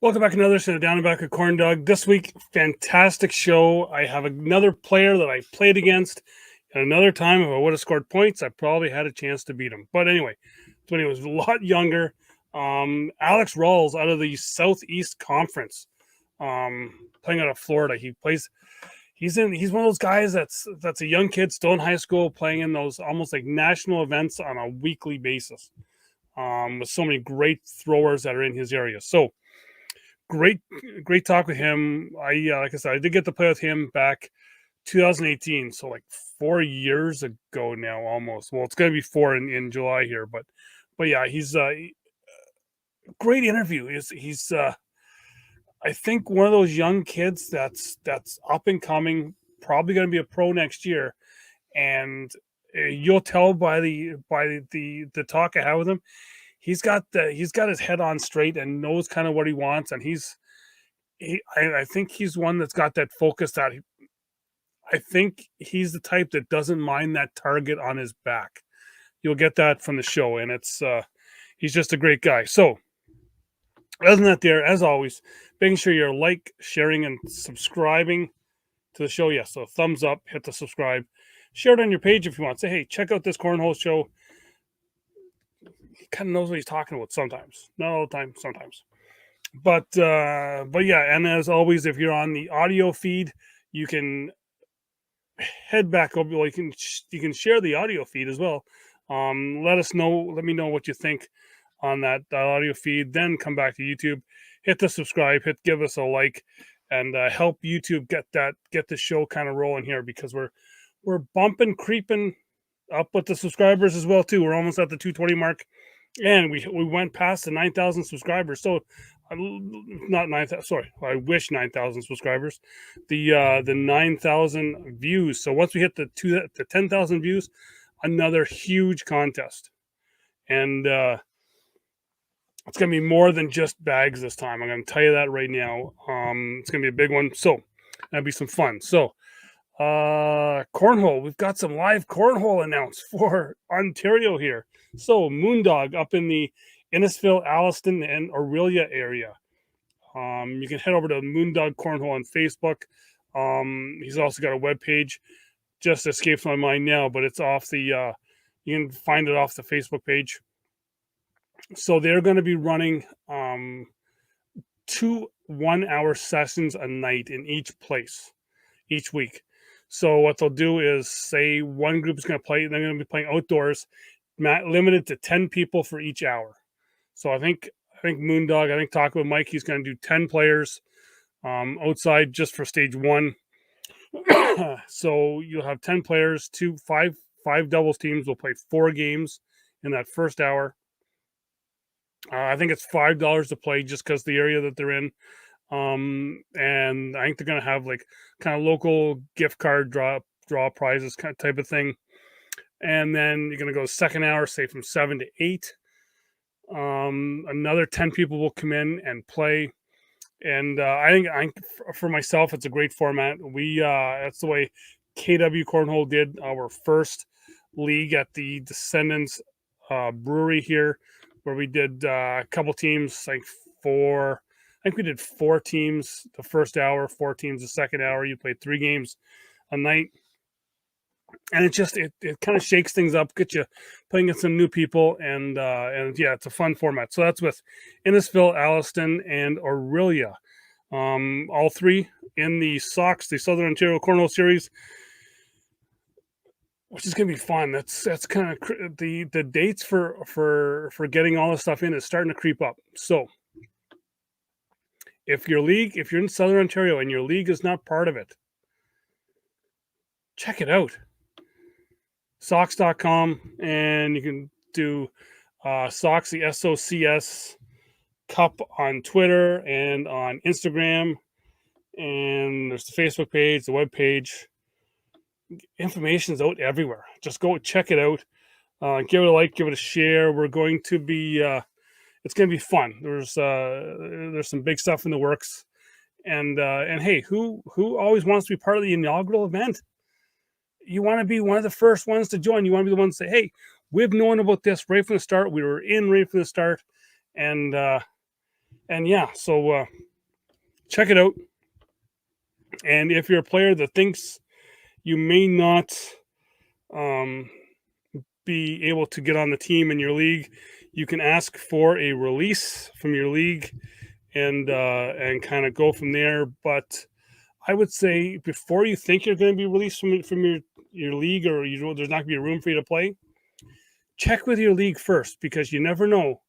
Welcome back to another set of Down and Back with CornDoug. This week, fantastic show. I have another player that I played against, and another time if I would have scored points, I probably had a chance to beat him. But anyway, when he was a lot younger, Alex Rawls out of the Southeast Conference, playing out of Florida. He's one of those guys that's a young kid still in high school, playing in those almost like national events on a weekly basis. With so many great throwers that are in his area. So great talk with him. Like I said, I did get to play with him back 2018, so like 4 years ago now, almost. Well, it's going to be four in July here, but yeah, he's a great interview. He's I think one of those young kids that's up and coming, probably going to be a pro next year, and you'll tell by the talk I had with him. He's got his head on straight and knows kind of what he wants, and I think he's one that's got that focus that I think he's the type that doesn't mind that target on his back. You'll get that from the show, and he's just a great guy. So, other than that, there, as always, making sure you're sharing, and subscribing to the show. Yes, so thumbs up, hit the subscribe, share it on your page if you want. Say, hey, check out this Cornhole show. He kind of knows what he's talking about sometimes. Not all the time, sometimes. But yeah, and as always, if you're on the audio feed, you can head back over. Well, you can share the audio feed as well. Let me know what you think on that audio feed. Then come back to YouTube, hit the subscribe, give us a like, and help YouTube get the show kind of rolling here, because we're creeping up with the subscribers as well too. We're almost at the 220 mark, and we went past the 9,000 subscribers. So not 9,000. Sorry, I wish 9,000 subscribers. The 9,000 views. So once we hit the 10,000 views, another huge contest, and it's gonna be more than just bags this time. I'm gonna tell you that right now. It's gonna be a big one. So that'll be some fun. So cornhole. We've got some live cornhole announced for Ontario here. So CornDoug up in the Innisfil, Alliston, and Orillia area. You can head over to CornDoug Cornhole on Facebook. He's also got a webpage. Just escapes my mind now, but it's off the. You can find it off the Facebook page. So they're going to be running 2 1-hour sessions a night in each place, each week. So what they'll do is, say one group is going to play, they're going to be playing outdoors, limited to 10 people for each hour. So I think CornDoug, talk with Mike, he's going to do 10 players outside just for stage one. So you'll have 10 players, five doubles teams will play 4 games in that first hour. I think it's $5 to play just because the area that they're in. And I think they're going to have like kind of local gift card draw prizes kind of type of thing. And then you're going to go second hour, say from 7 to 8. Another 10 people will come in and play. And I think for myself, it's a great format. That's the way KW Cornhole did our first league at the Descendants brewery here, where we did a couple teams, like 4. I think we did 4 teams the first hour, 4 teams the second hour. You played 3 games a night. And it kind of shakes things up, get you playing against some new people, and yeah, it's a fun format. So that's with Innisfil, Alliston, and Orillia. All 3 in the SOX, the Southern Ontario Cornhole Series, which is going to be fun. That's kind of the dates for getting all this stuff in is starting to creep up. So if you're in Southern Ontario and your league is not part of it, check it out. Sox.com, and you can do Sox, the SOCS Cup on Twitter and on Instagram. And there's the Facebook page, the web page. Information's out everywhere. Just go check it out. Give it a like, give it a share. We're going to be it's going to be fun. There's some big stuff in the works. And hey, who always wants to be part of the inaugural event? You want to be one of the first ones to join. You want to be the one to say, hey, we've known about this right from the start. We were in right from the start. And And yeah, so check it out. And if you're a player that thinks you may not um, be able to get on the team in your league, you can ask for a release from your league and kind of go from there. But I would say before you think you're going to be released from your league, or there's not going to be a room for you to play, check with your league first, because you never know.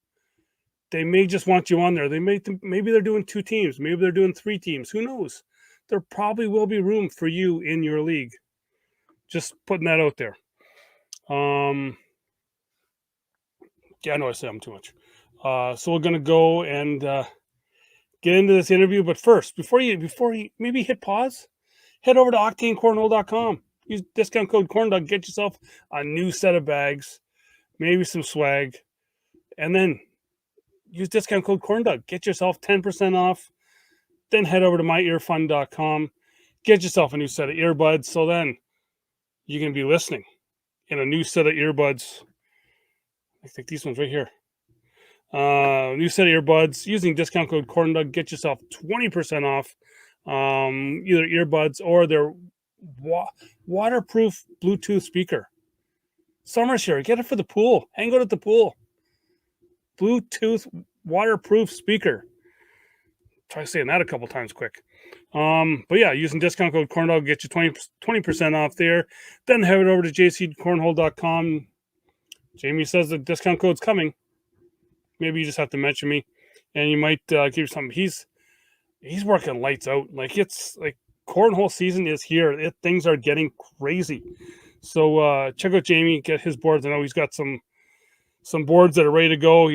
They may just want you on there. Maybe they're doing 2 teams, maybe they're doing 3 teams. Who knows? There probably will be room for you in your league. Just putting that out there. Yeah, I know I said I'm too much. So we're gonna go and get into this interview. But first, before you maybe hit pause, head over to octanecornhole.com. Use discount code CornDoug. Get yourself a new set of bags, maybe some swag, and then use discount code CornDoug. Get yourself 10% off. Then head over to myearfund.com. Get yourself a new set of earbuds. So then you can be listening in a new set of earbuds. I think these ones right here. New set of earbuds using discount code CornDoug. Get yourself 20% off either earbuds or their waterproof Bluetooth speaker. Summer's here. Get it for the pool. Hang out at the pool. Bluetooth waterproof speaker. Try saying that a couple times quick. But yeah, using discount code CornDoug, get you 20% off there. Then head over to jccornhole.com. Jamie says the discount code's coming. Maybe you just have to mention me, and you might give you something. He's working lights out. Like, it's like cornhole season is here. Things are getting crazy. So check out Jamie, get his boards. I know he's got some boards that are ready to go.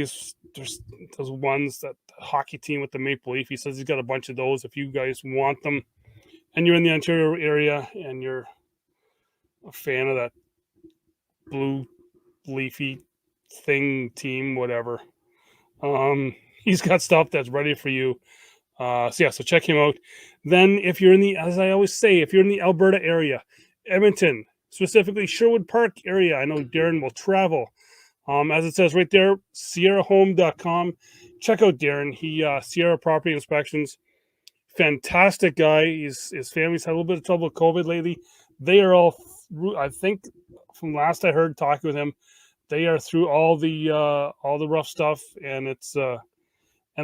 There's those ones that the hockey team with the maple leaf. He says he's got a bunch of those. If you guys want them, and you're in the Ontario area, and you're a fan of that blue leafy thing team, whatever. He's got stuff that's ready for you. So check him out. Then if you're as I always say, if you're in the Alberta area, Edmonton, specifically Sherwood Park area, I know Darren will travel. As it says right there, SierraHome.com. Check out Darren. He Sierra Property Inspections. Fantastic guy. His family's had a little bit of trouble with COVID lately. They are all, I think, from last I heard talking with him, they are through all the rough stuff, and it's and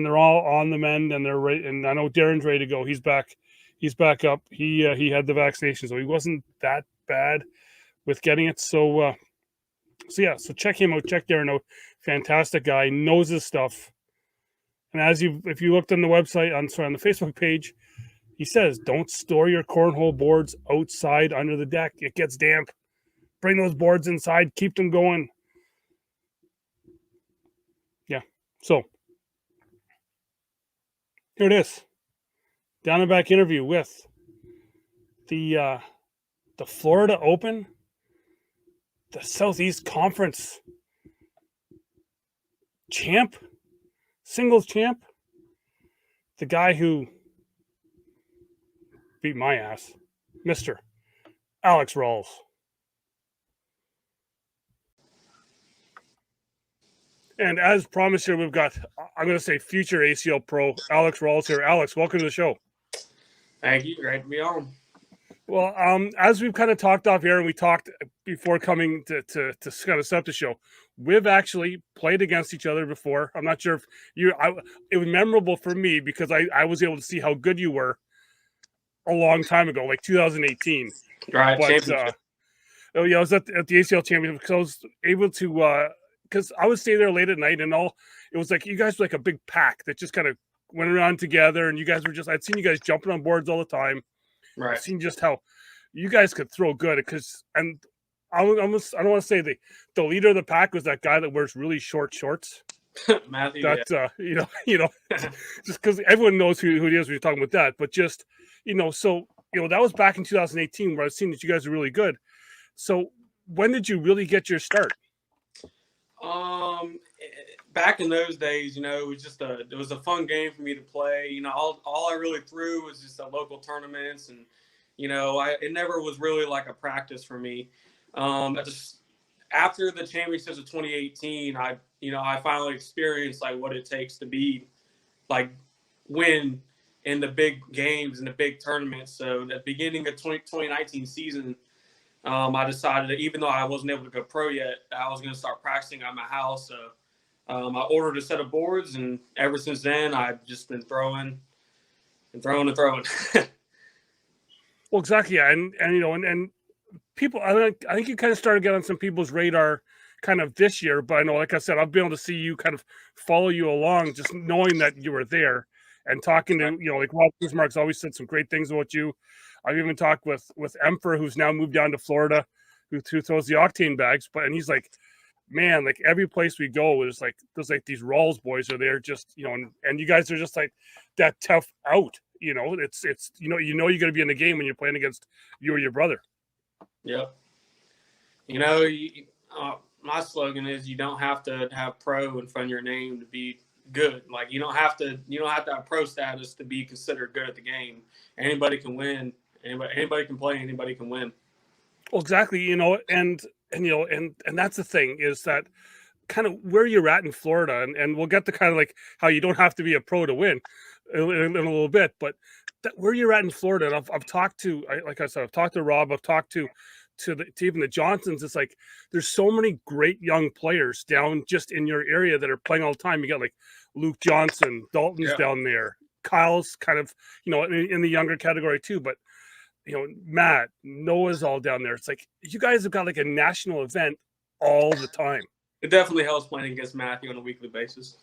they're all on the mend, and they're ready. And I know Darren's ready to go. He's back. He's back up. He had the vaccination, so he wasn't that bad with getting it. So check him out. Check Darren out. Fantastic guy. Knows his stuff. And if you looked on the website, on the Facebook page, he says, don't store your cornhole boards outside under the deck. It gets damp. Bring those boards inside. Keep them going. Yeah. So here it is. Down and back interview with the Florida Open, the Southeast Conference champ, singles champ, the guy who beat my ass, Mr. Alex Rawls. And as promised here, we've got, I'm going to say, future ACL pro Alex Rawls here. Alex, welcome to the show. Thank you. Great to be on. Well, as we've kind of talked off here, and we talked before coming to kind of set up the show, we've actually played against each other before. I'm not sure if it was memorable for me because I was able to see how good you were a long time ago, like 2018. Right. But I was at the ACL championship because I was able to, because I would stay there late at night, and it was like you guys were like a big pack that just kind of went around together, and you guys were I'd seen you guys jumping on boards all the time. Right. I've seen just how you guys could throw good, and I don't want to say the leader of the pack was that guy that wears really short shorts. Matthew, that just because everyone knows who it is when you're talking about that, but just so that was back in 2018 where I was seeing that you guys are really good. So when did you really get your start? Back in those days, it was just it was a fun game for me to play. All I really threw was just local tournaments, and it never was really like a practice for me. After the championships of 2018, I finally experienced like what it takes to be like win in the big games and the big tournaments. So at the beginning of 2019 season, I decided that even though I wasn't able to go pro yet, I was going to start practicing at my house. So I ordered a set of boards, and ever since then, I've just been throwing and throwing and throwing. Well, exactly, yeah, and people, I think you kind of started getting on some people's radar kind of this year, but I know, like I said, I've been able to see you kind of follow you along, just knowing that you were there and talking to, like Rob Bismarck's always said some great things about you. I've even talked with Emperor, who's now moved down to Florida, who throws the octane bags, and he's like, man, like every place we go, there's like these Rawls boys are there, just and you guys are just like that tough out. It's you're going to be in the game when you're playing against you or your brother. Yep. My slogan is you don't have to have pro in front of your name to be good. Like you don't have to have pro status to be considered good at the game. Anybody can win. Anybody can play. Anybody can win. Well, exactly. And that's the thing is that kind of where you're at in Florida, and we'll get to kind of like how you don't have to be a pro to win in a little bit, but where you're at in Florida, and I've talked to, like I said, I've talked to Rob, I've talked to even the Johnsons. It's like there's so many great young players down just in your area that are playing all the time. You got like Luke Johnson, Dalton's down there, Kyle's kind of in the younger category too, but Matt, Noah's all down there. It's like you guys have got like a national event all the time. It definitely helps playing against Matthew on a weekly basis.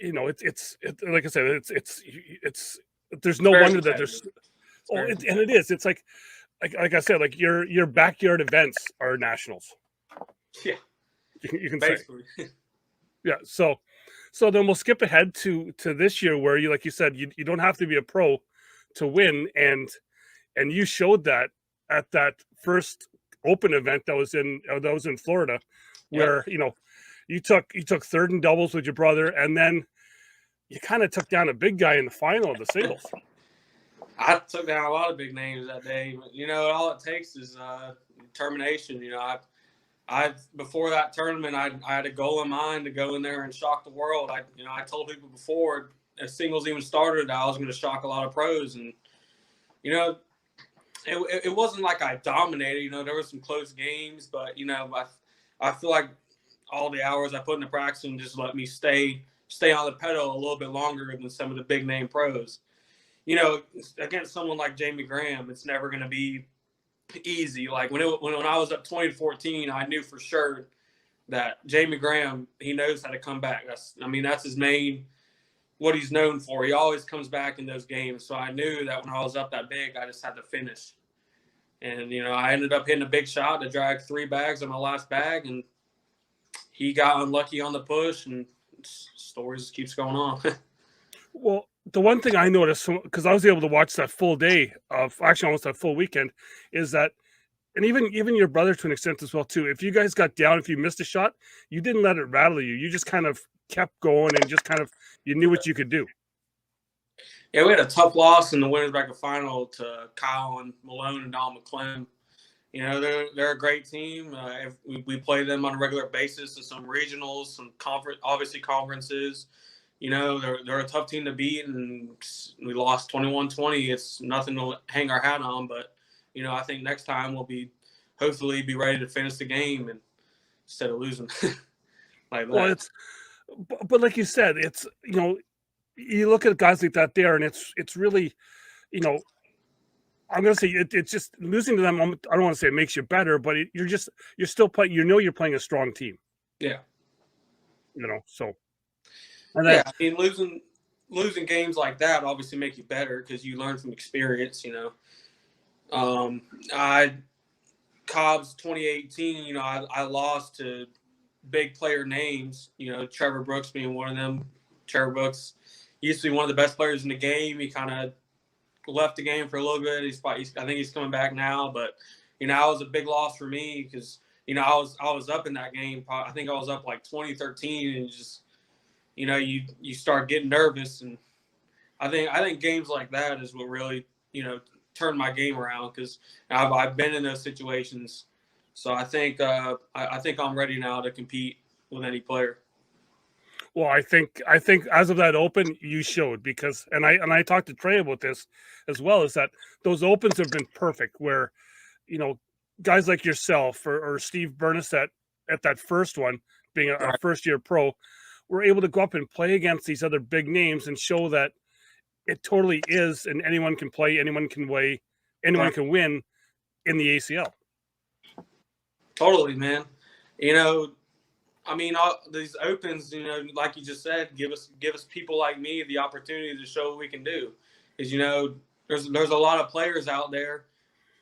It's like I said, it's there's no wonder that there's and it is. It's like I said, like your backyard events are nationals. Yeah, you can basically. Say. Yeah, so then we'll skip ahead to this year where you, like you said, you don't have to be a pro to win, and you showed that at that first open event that was in Florida, where you took third in doubles with your brother, and then you kind of took down a big guy in the final of the singles. I took down a lot of big names that day. All it takes is determination. I before that tournament, I had a goal in mind to go in there and shock the world. I told people before as singles even started, I was going to shock a lot of pros, and it wasn't like I dominated. There were some close games, but I feel like all the hours I put into practicing just let me stay on the pedal a little bit longer than some of the big name pros. Against someone like Jamie Graham, it's never going to be easy. Like when I was up 20-14, I knew for sure that Jamie Graham, he knows how to come back. That's his main, what he's known for. He always comes back in those games. So I knew that when I was up that big, I just had to finish. And, I ended up hitting a big shot to drag 3 bags on my last bag, and he got unlucky on the push, and story just keeps going on. Well, the one thing I noticed, because I was able to watch that full day of, actually almost that full weekend, is that, and even your brother to an extent as well too, if you guys got down, if you missed a shot, you didn't let it rattle you. You just kind of kept going and just kind of, you knew what you could do. Yeah, we had a tough loss in the winners bracket final to Kyle and Malone and Don McClem. They're a great team. We play them on a regular basis in some regionals, some conferences. They're a tough team to beat, and we lost 21-20. It's nothing to hang our hat on, but I think next time we'll hopefully be ready to finish the game and instead of losing like that. Well, but like you said, it's you look at guys like that there, and it's really, I'm going to say it's just losing to them. I don't want to say it makes you better, but you're still playing. You're playing a strong team. Yeah. So. And then, yeah, losing games like that obviously make you better because you learn from experience. Cobb's 2018. I lost to big player names. Trevor Brooks being one of them. Trevor Brooks used to be one of the best players in the game. He kind of left the game for a little bit. I think he's coming back now, but it was a big loss for me because I was up in that game. I think I was up like 20-13, and just you start getting nervous, and I think games like that is what really turned my game around because I've been in those situations. So I think I'm ready now to compete with any player. Well, I think as of that open, you showed because, and I talked to Trey about this as well, is that those opens have been perfect where, you know, guys like yourself or Steve Burness at that first one, being a Right. first year pro, were able to go up and play against these other big names and show that it totally is, and anyone can play, anyone can weigh, anyone Right. can win in the ACL. Totally, man. You know, I mean, all these opens, you know, like you just said, give us people like me the opportunity to show what we can do. Because you know, there's a lot of players out there.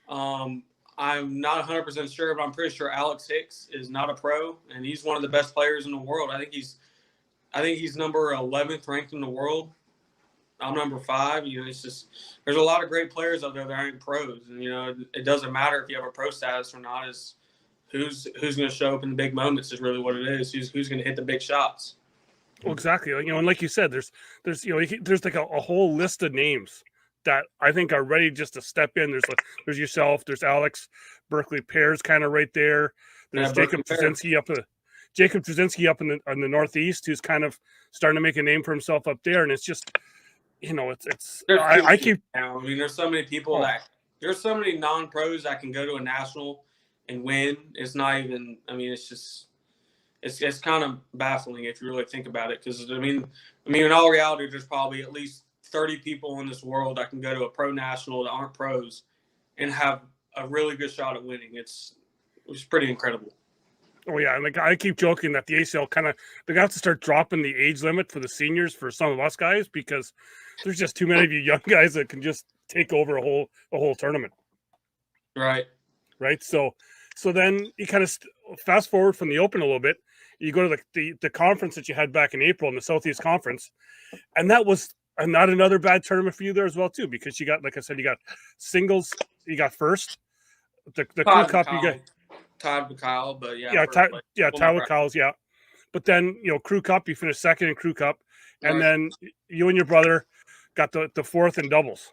I'm not 100% sure, but I'm pretty sure Alex Hicks is not a pro, and he's one of the best players in the world. I think he's number 11th ranked in the world. I'm number 5. You know, it's just there's a lot of great players out there that aren't pros, and you know, it doesn't matter if you have a pro status or not. Is who's going to show up in the big moments is really what it is. Who's going to hit the big shots. Well, exactly. You know, and like you said, there's you know, there's like a whole list of names that I think are ready just to step in. There's yourself, there's Alex, Berkeley Pears kind of right there. There's Yeah, Jacob Trzynski up in the Northeast, who's kind of starting to make a name for himself up there. And it's just, you know, I keep. I mean, there's so many people there's so many non-pros that can go to a national and win. It's not even. I mean, it's just. It's kind of baffling if you really think about it, because I mean, in all reality, there's probably at least 30 people in this world that can go to a pro national that aren't pros and have a really good shot at winning. It's pretty incredible. Oh yeah, and like I keep joking that the ACL they're gonna have to start dropping the age limit for the seniors for some of us guys, because there's just too many of you young guys that can just take over a whole tournament. Right. So then you kind of fast forward from the Open a little bit. You go to the conference that you had back in April in the Southeast Conference, and that was not another bad tournament for you there as well too, because you got, like I said, you got singles, you got first, the Crew Cup, you got tied with Kyle, but tied with Kyle's, yeah. But then, you know, Crew Cup, you finished second in Crew Cup, and then you and your brother got the fourth in doubles.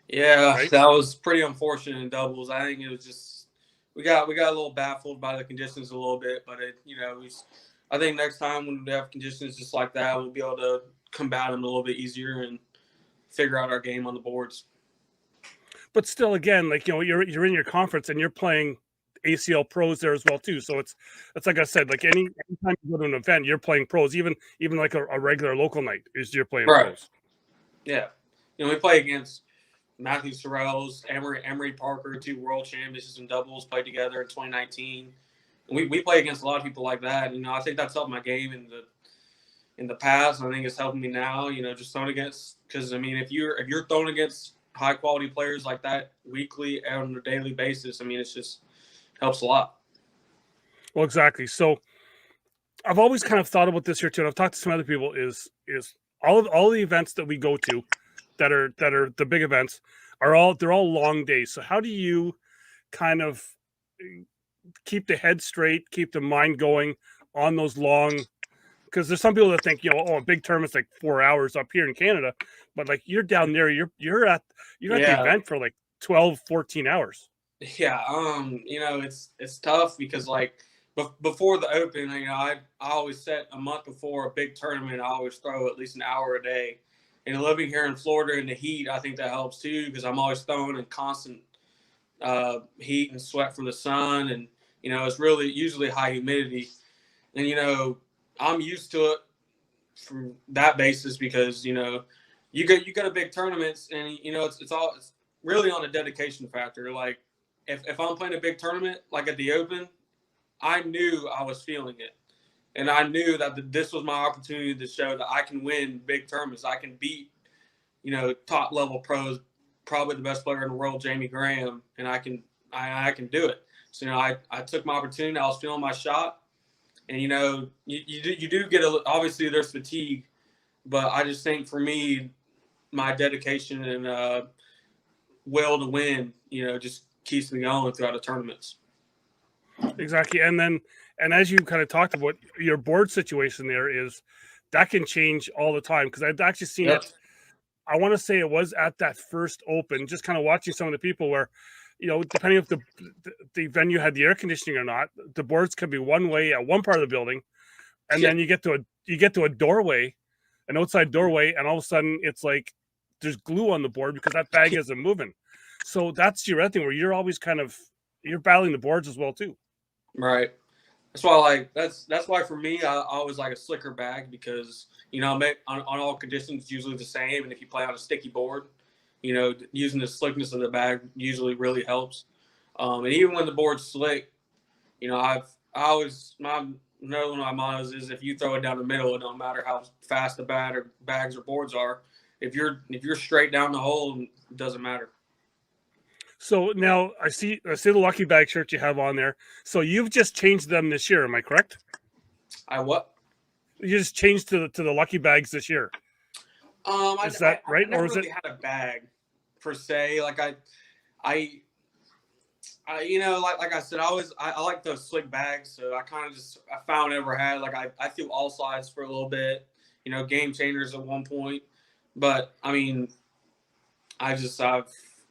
Yeah, right? That was pretty unfortunate in doubles. I think it was just we got a little baffled by the conditions a little bit, but I think next time when we have conditions just like that, we'll be able to combat them a little bit easier and figure out our game on the boards. But still, again, like, you know, you're in your conference and you're playing ACL pros there as well too. So it's like I said, like anytime you go to an event, you're playing pros. Even like a regular local night is you're playing pros. Yeah, you know, we play against Matthew Sorrells, Emery Parker, 2 world champions in doubles, played together in 2019. And we play against a lot of people like that. You know, I think that's helped my game in the past. I think it's helping me now. You know, just throwing against, because I mean, if you're throwing against high quality players like that weekly and on a daily basis, I mean, it's just helps a lot. Well, exactly. So I've always kind of thought about this here too, and I've talked to some other people. Is all the events that we go to that are the big events they're all long days. So how do you kind of keep the head straight, keep the mind going on those long? Because there's some people that think, you know, a big tournament's like 4 hours up here in Canada, but like you're down there, you're at the event for like 12, 14 hours. Yeah, you know, it's tough because like before the Open, you know, I always set a month before a big tournament, I always throw at least an hour a day. And living here in Florida in the heat, I think that helps too, because I'm always throwing in constant heat and sweat from the sun, and you know, it's really usually high humidity, and you know, I'm used to it from that basis because you know, you go to big tournaments, and you know, it's really on a dedication factor. Like if I'm playing a big tournament, like at the Open, I knew I was feeling it. And I knew that this was my opportunity to show that I can win big tournaments. I can beat, you know, top level pros, probably the best player in the world, Jamie Graham, and I can do it. So you know, I took my opportunity. I was feeling my shot, and you know, you do get obviously there's fatigue, but I just think for me, my dedication and will to win, you know, just keeps me going throughout the tournaments. Exactly, and as you kind of talked about, your board situation there is that can change all the time, because I've actually seen it. I want to say it was at that first Open, just kind of watching some of the people where, you know, depending if the venue had the air conditioning or not, the boards could be one way at one part of the building, and then you get to a doorway, an outside doorway, and all of a sudden it's like there's glue on the board because that bag isn't moving. So that's your other thing where you're always you're battling the boards as well too. Right. That's why that's why for me I always like a slicker bag because on all conditions it's usually the same, and if you play on a sticky board, using the slickness of the bag usually really helps. And even when the board's slick, I always one of my mottos is if you throw it down the middle, it don't matter how fast the bags or boards are. If you're straight down the hole, it doesn't matter. So now I see the Lucky Bag shirt you have on there. So you've just changed them this year, am I correct? I what? You just changed to the Lucky Bags this year. Is that right? I never really had a bag per se. Like I like I said, I like those slick bags. So I kind of I found never had, like I threw all sides for a little bit, game changers at one point. But I mean, I've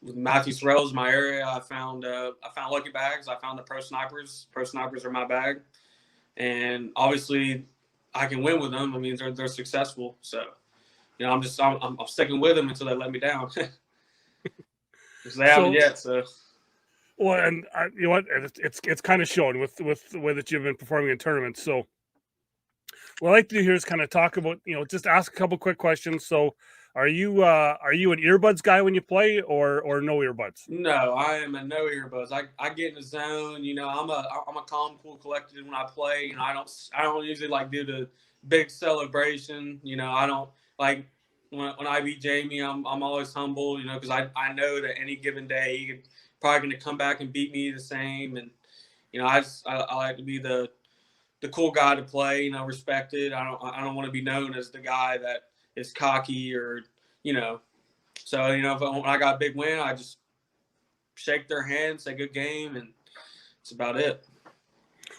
with Matthew Sorrell's my area. I found Lucky Bags. I found the Pro Snipers. Pro Snipers are my bag, and obviously I can win with them. I mean, they're successful. So, I'm sticking with them until they let me down. Because they haven't yet. So. Well, and you know what? It's kind of shown with the way that you've been performing in tournaments. So, what I like to do here is kind of talk about, just ask a couple quick questions. So, are you an earbuds guy when you play, or no earbuds? No, I am a no earbuds. I get in the zone. I'm a calm, cool, collected when I play. I don't usually like do the big celebration. I don't like when I beat Jamie. I'm always humble. Because I know that any given day he could probably going to come back and beat me the same. And I like to be the cool guy to play. Respected. I don't want to be known as the guy that is cocky or, so, when I got a big win, I just shake their hand, say good game, and it's about it.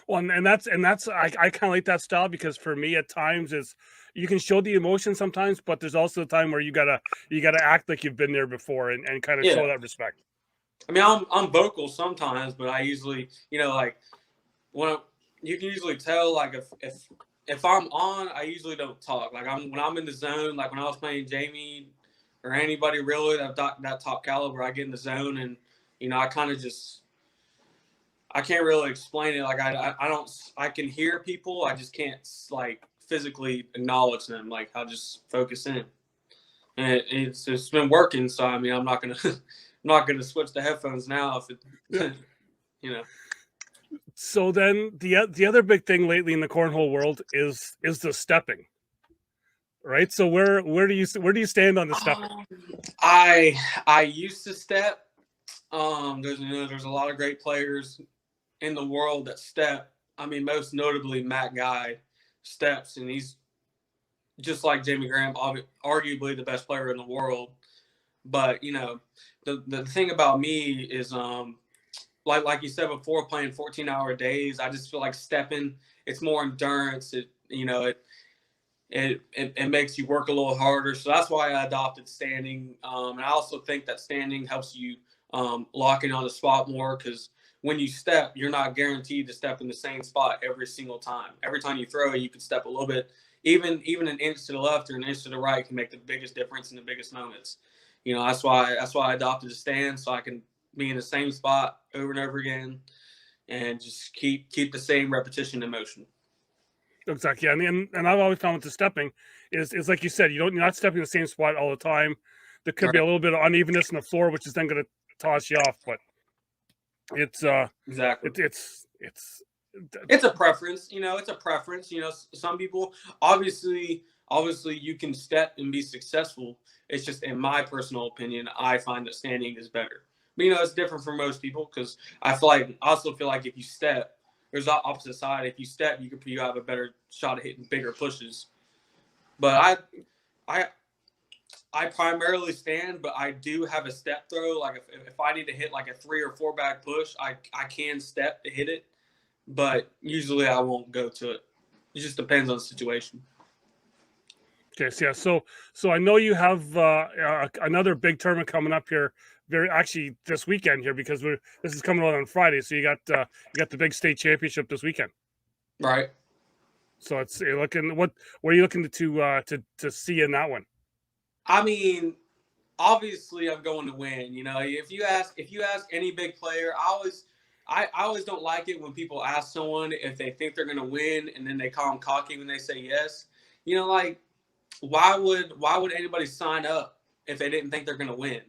Well, and that's I kind of like that style because for me at times is you can show the emotion sometimes, but there's also a time where you gotta act like you've been there before and kind of show that respect. I mean, I'm vocal sometimes, but I usually, like when you can usually tell, like if I'm on, I usually don't talk. Like when I'm in the zone, like when I was playing Jamie or anybody really that top caliber, I get in the zone and I kind of I can't really explain it. Like I can hear people, I just can't like physically acknowledge them. Like I'll just focus in, and it's been working. So I mean, I'm not gonna switch the headphones now if it, So then the other big thing lately in the cornhole world is the stepping, right? So where do you stand on the stepping? I used to step. There's a lot of great players in the world that step. I mean, most notably Matt Guy steps, and he's just like Jamie Graham, arguably the best player in the world. But the thing about me is like you said before, playing 14-hour days, I just feel like stepping, it's more endurance. It makes you work a little harder. So that's why I adopted standing. And I also think that standing helps you lock in on the spot more, because when you step, you're not guaranteed to step in the same spot every single time. Every time you throw, you can step a little bit. Even an inch to the left or an inch to the right can make the biggest difference in the biggest moments. That's why I adopted the stand, so I can be in the same spot over and over again and just keep the same repetition in motion. Exactly. And I've always found with the stepping is like you said, you're not stepping in the same spot all the time. There could be a little bit of unevenness in the floor, which is then going to toss you off. But it's exactly it's a preference. It's a preference. Some people obviously you can step and be successful. It's just, in my personal opinion, I find that standing is better. But it's different for most people, because I also feel like if you step, there's the opposite side. If you step, you have a better shot at hitting bigger pushes. But I primarily stand, but I do have a step throw. Like if I need to hit like a 3 or 4 bag push, I can step to hit it, but usually I won't go to it. It just depends on the situation. Okay, so I know you have another big tournament coming up here. Actually this weekend here, because this is coming out on Friday. So you got the big state championship this weekend, right? So you're looking what are you looking to see in that one? I mean, obviously I'm going to win. You know, if you ask any big player, I always don't like it when people ask someone if they think they're going to win and then they call them cocky when they say yes. You know, like why would anybody sign up if they didn't think they're going to win?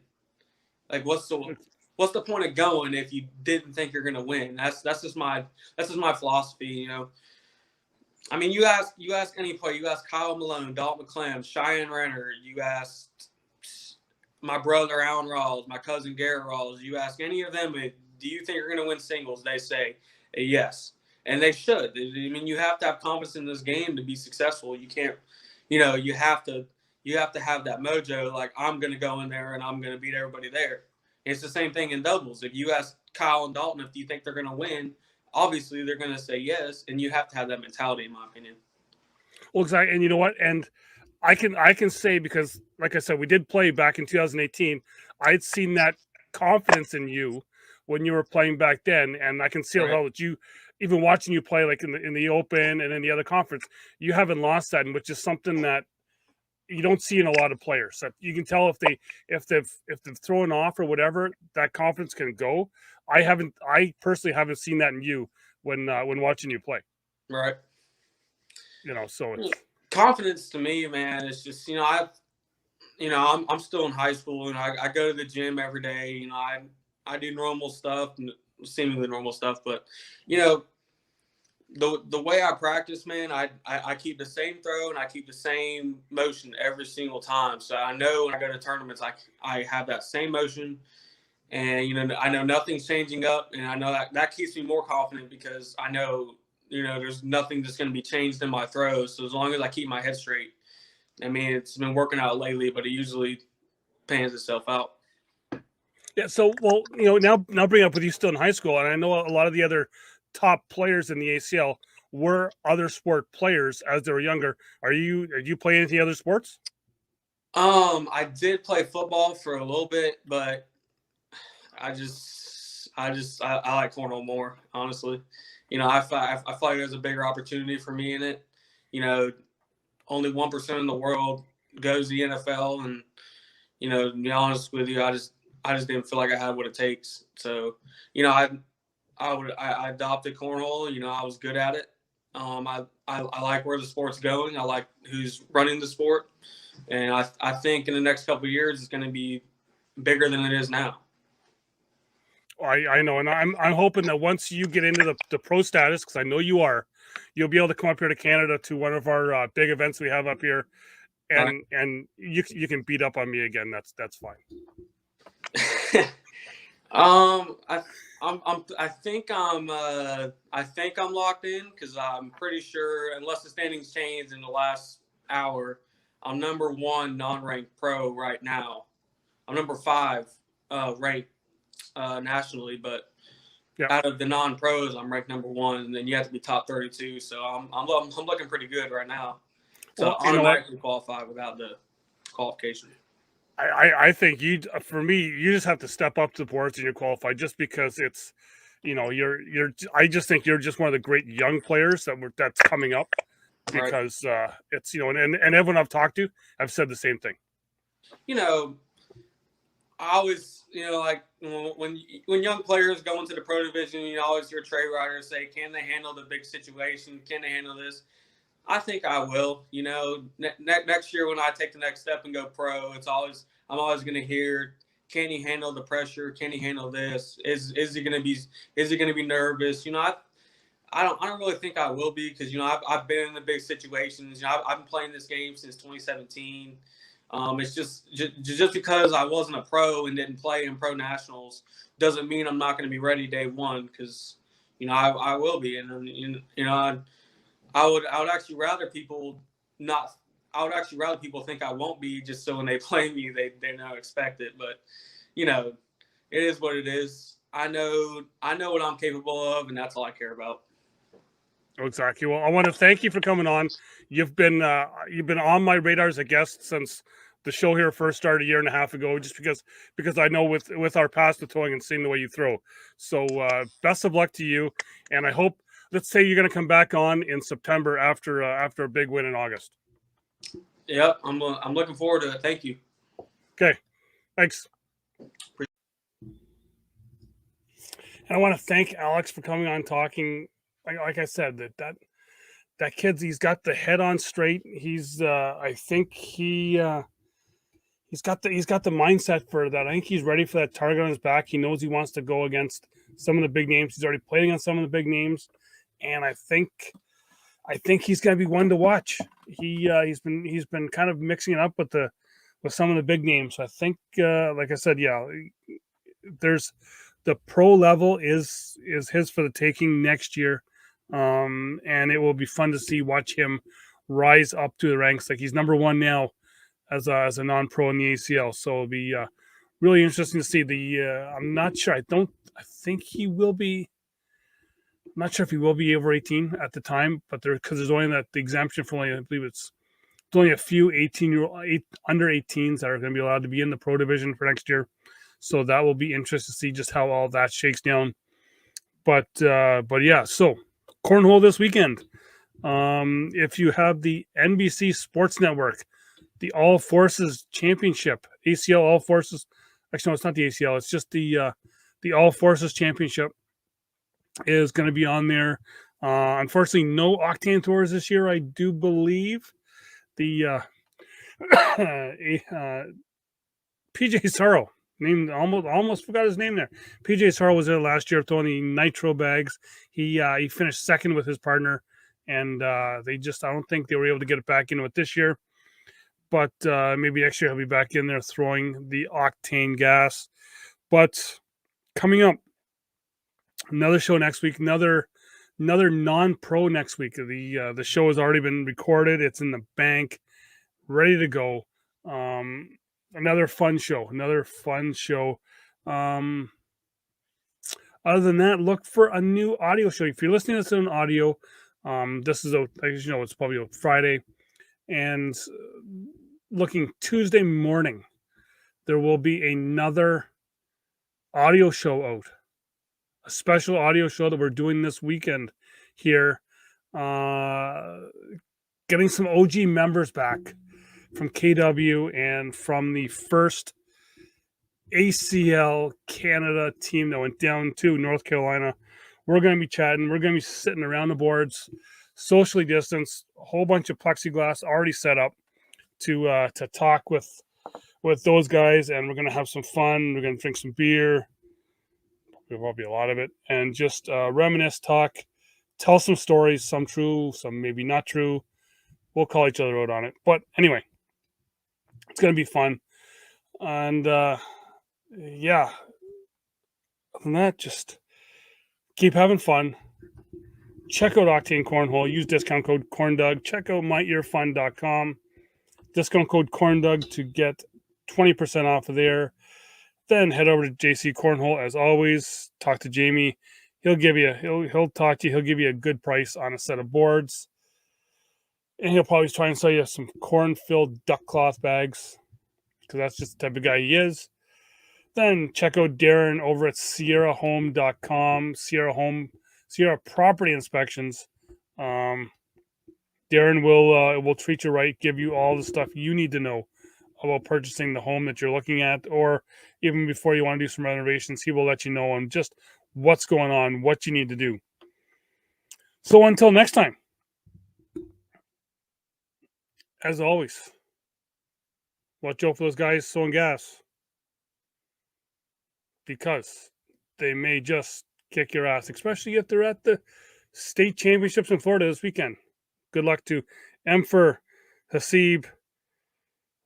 Like what's the point of going if you didn't think you're going to win? That's just my philosophy. You know, I mean, you ask any player, you ask Kyle Malone, Dalton McClam, Cheyenne Renner, you ask my brother Alan Rawls, my cousin Garrett Rawls, you ask any of them, do you think you're going to win singles? They say yes, and they should. I mean, you have to have confidence in this game to be successful. You can't, you have to have that mojo. Like, I'm going to go in there and I'm going to beat everybody there. It's the same thing in doubles. If you ask Kyle and Dalton if you think they're going to win, obviously they're going to say yes, and you have to have that mentality, in my opinion. Well, exactly, and you know what? And I can say, because, like I said, we did play back in 2018. I'd seen that confidence in you when you were playing back then, and I can see how that you, even watching you play like in the Open and in the other conference, you haven't lost that, and which is something that you don't see in a lot of players. That you can tell if they've thrown off or whatever, that confidence can go. I personally haven't seen that in you when watching you play. Right. So it's confidence to me, man. It's just I'm still in high school and I go to the gym every day. I do normal stuff, seemingly normal stuff, but the way I practice, man, I keep the same throw and I keep the same motion every single time. So I know when I go to tournaments, I have that same motion, and I know nothing's changing up, and I know that keeps me more confident because I know there's nothing that's going to be changed in my throws. So as long as I keep my head straight, I mean, it's been working out lately, but it usually pans itself out. Yeah. So, well, now bring up with you still in high school, and I know a lot of the other top players in the ACL were other sport players as they were younger. Did you play any other sports? I did play football for a little bit, but I like cornhole more, honestly. I feel like there's a bigger opportunity for me in it. Only 1% in the world goes to the NFL, and to be honest with you, I just didn't feel like I had what it takes. So, I adopted cornhole. I was good at it. I like where the sport's going. I like who's running the sport, and I think in the next couple of years it's going to be bigger than it is now. I know, and I'm hoping that once you get into the pro status, because I know you'll be able to come up here to Canada to one of our big events we have up here, and you can beat up on me again. That's fine. I think I'm locked in because I'm pretty sure, unless the standings change in the last hour, I'm number 1 non-ranked pro right now. I'm number 5 ranked nationally, but out of the non-pros, I'm ranked number 1, and then you have to be top 32. So I'm looking pretty good right now. So I automatically qualify without the qualification. I think for me, you just have to step up to the boards and you qualify, just because it's, I just think you're just one of the great young players that's coming up, because it's, and everyone I've talked to, I've said the same thing. I always, like when young players go into the pro division, you always hear trade writers say, can they handle the big situation? Can they handle this? I think I will. Next year when I take the next step and go pro, I'm always going to hear, can he handle the pressure? Can he handle this? Is he going to be nervous? I don't really think I will be, because I've been in the big situations. I've been playing this game since 2017. It's just because I wasn't a pro and didn't play in pro nationals doesn't mean I'm not going to be ready day one, because I will be, and I would actually rather people not. I would actually rather people think I won't be, just so when they play me, they don't expect it. But it is what it is. I know what I'm capable of, and that's all I care about. Exactly. Well, I want to thank you for coming on. You've been on my radar as a guest since the show here first started a year and a half ago, just because I know with our past with throwing and seeing the way you throw. So best of luck to you, and I hope let's say you're going to come back on in September after a big win in August. Yep, I'm looking forward to it. Thank you. Okay, thanks. And I want to thank Alex for coming on talking. Like I said, that kid's, he's got the head on straight. He's I think he's got the mindset for that. I think he's ready for that target on his back. He knows he wants to go against some of the big names. He's already played against some of the big names, and I think he's going to be one to watch. He's been kind of mixing it up with some of the big names. I think, like I said, yeah, there's the pro level is his for the taking next year, and it will be fun to watch him rise up to the ranks. Like, he's number one now as a non-pro in the ACL, so it'll be really interesting to see. I'm not sure. I think he will be. I'm not sure if he will be over 18 at the time, but because there's only the exemption for only, I believe it's only a few under 18s that are going to be allowed to be in the pro division for next year. So that will be interesting to see just how all that shakes down. But yeah, so cornhole this weekend. If you have the NBC Sports Network, the All Forces Championship, ACL All Forces. Actually, no, it's not the ACL. It's just the All Forces Championship is going to be on there. Unfortunately, no Octane Tours this year, I do believe. The PJ Sorrow, named almost forgot his name there. PJ Sorrow was there last year throwing the nitro bags. He finished second with his partner, and I don't think they were able to get it back into it this year. But maybe next year he'll be back in there throwing the octane gas. But coming up, another show next week, another non-pro next week. The show has already been recorded. It's in the bank, ready to go. Another fun show. Other than that, look for a new audio show. If you're listening to this on audio, this is as you know, it's probably a Friday, and looking Tuesday morning, there will be another audio show out. A special audio show that we're doing this weekend here. Getting some OG members back from KW and from the first ACL Canada team that went down to North Carolina. We're going to be chatting. We're going to be sitting around the boards, socially distanced, a whole bunch of plexiglass already set up to talk with those guys, and we're going to have some fun. We're going to drink some beer. There will be a lot of it, and just reminisce, talk, tell some stories, some true, some maybe not true. We'll call each other out on it. But anyway, it's going to be fun. And yeah, other than that, just keep having fun. Check out Octane Cornhole. Use discount code CornDoug. Check out myearfun.com. Discount code CornDoug to get 20% off of there. Then head over to JC Cornhole as always. Talk to Jamie. He'll talk to you. He'll give you a good price on a set of boards, and he'll probably try and sell you some corn-filled duck cloth bags, because that's just the type of guy he is. Then check out Darren over at SierraHome.com. Sierra Property Inspections. Darren will treat you right, give you all the stuff you need to know about purchasing the home that you're looking at, or even before you want to do some renovations. He will let you know on just what's going on, what you need to do. So until next time, as always, watch out for those guys throwing gas, because they may just kick your ass, especially if they're at the state championships in Florida this weekend. Good luck to Emfer, Hasib.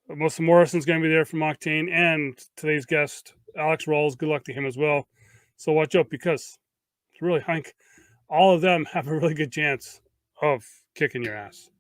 Melissa Morrison's going to be there from Octane, and today's guest, Alex Rawls. Good luck to him as well. So watch out, because it's really, all of them have a really good chance of kicking your ass.